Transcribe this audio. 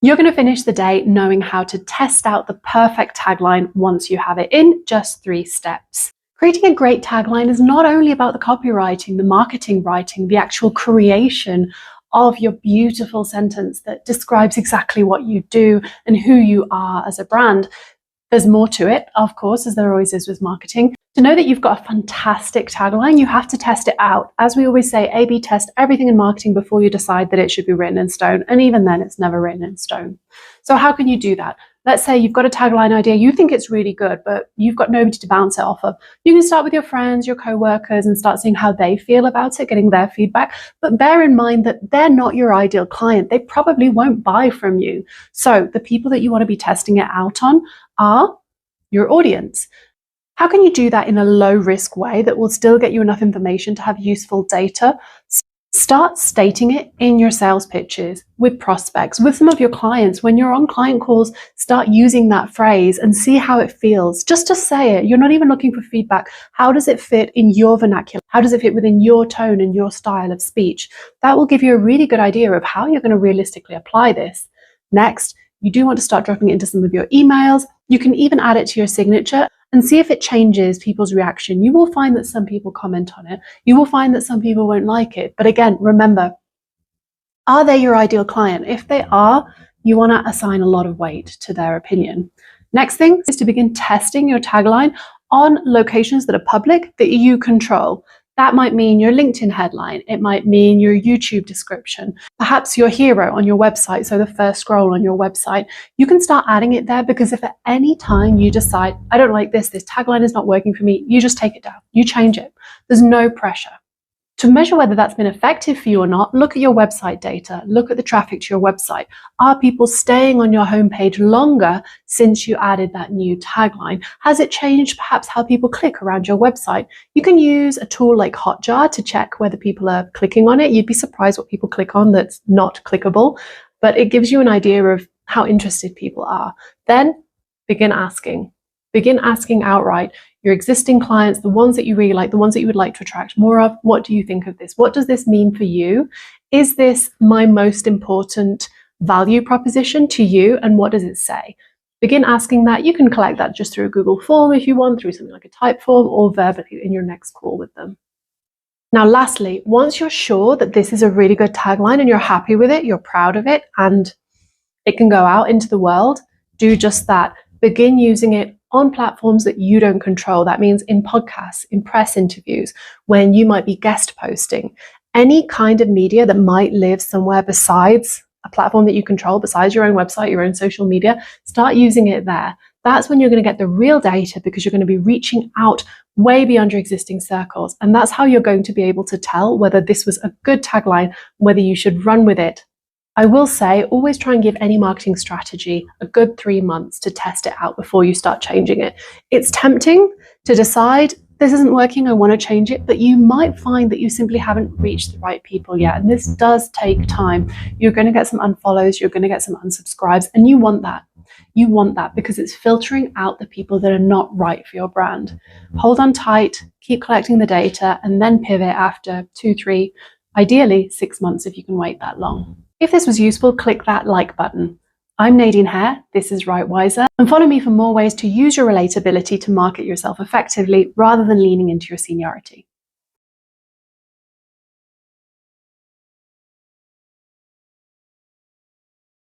You're going to finish the day knowing how to test out the perfect tagline once you have it in just 3 steps. Creating a great tagline is not only about the copywriting, the marketing writing, the actual creation of your beautiful sentence that describes exactly what you do and who you are as a brand. There's more to it, of course, as there always is with marketing. To know that you've got a fantastic tagline, you have to test it out. As we always say, A/B test everything in marketing before you decide that it should be written in stone. And even then, it's never written in stone. So how can you do that? Let's say you've got a tagline idea, you think it's really good, but you've got nobody to bounce it off of. You can start with your friends, your co-workers, and start seeing how they feel about it, getting their feedback. But bear in mind that they're not your ideal client. They probably won't buy from you. So the people that you want to be testing it out on are your audience. How can you do that in a low risk way that will still get you enough information to have useful data? Start stating it in your sales pitches with prospects, with some of your clients. When you're on client calls, start using that phrase and see how it feels. Just to say it. You're not even looking for feedback. How does it fit in your vernacular? How does it fit within your tone and your style of speech? That will give you a really good idea of how you're going to realistically apply this. Next, you do want to start dropping it into some of your emails. You can even add it to your signature and see if it changes people's reaction. You will find that some people comment on it. You will find that some people won't like it. But again, remember, are they your ideal client? If they are, you want to assign a lot of weight to their opinion. Next thing is to begin testing your tagline on locations that are public that you control. That might mean your LinkedIn headline. It might mean your YouTube description, perhaps your hero on your website. So the first scroll on your website, you can start adding it there, because if at any time you decide, I don't like this tagline is not working for me, you just take it down, you change it. There's no pressure. To measure whether that's been effective for you or not, look at your website data, look at the traffic to your website. Are people staying on your homepage longer since you added that new tagline? Has it changed perhaps how people click around your website? You can use a tool like Hotjar to check whether people are clicking on it. You'd be surprised what people click on that's not clickable, but it gives you an idea of how interested people are. Then begin asking. Begin asking outright your existing clients, the ones that you really like, the ones that you would like to attract more of. What do you think of this? What does this mean for you? Is this my most important value proposition to you? And what does it say? Begin asking that. You can collect that just through a Google form if you want, through something like a type form, or verbally in your next call with them. Now, lastly, once you're sure that this is a really good tagline and you're happy with it, you're proud of it, and it can go out into the world, do just that. Begin using it on platforms that you don't control. That means in podcasts, in press interviews, when you might be guest posting, any kind of media that might live somewhere besides a platform that you control, besides your own website, your own social media, start using it there. That's when you're going to get the real data, because you're going to be reaching out way beyond your existing circles. And that's how you're going to be able to tell whether this was a good tagline, whether you should run with it. I will say, always try and give any marketing strategy a good 3 months to test it out before you start changing it. It's tempting to decide, this isn't working, I want to change it, but you might find that you simply haven't reached the right people yet. And this does take time. You're going to get some unfollows, you're going to get some unsubscribes, and you want that. You want that because it's filtering out the people that are not right for your brand. Hold on tight, keep collecting the data, and then pivot after 2, 3, ideally 6 months if you can wait that long. If this was useful, click that like button. I'm Nadine Hare, this is Write Wiser, and follow me for more ways to use your relatability to market yourself effectively rather than leaning into your seniority.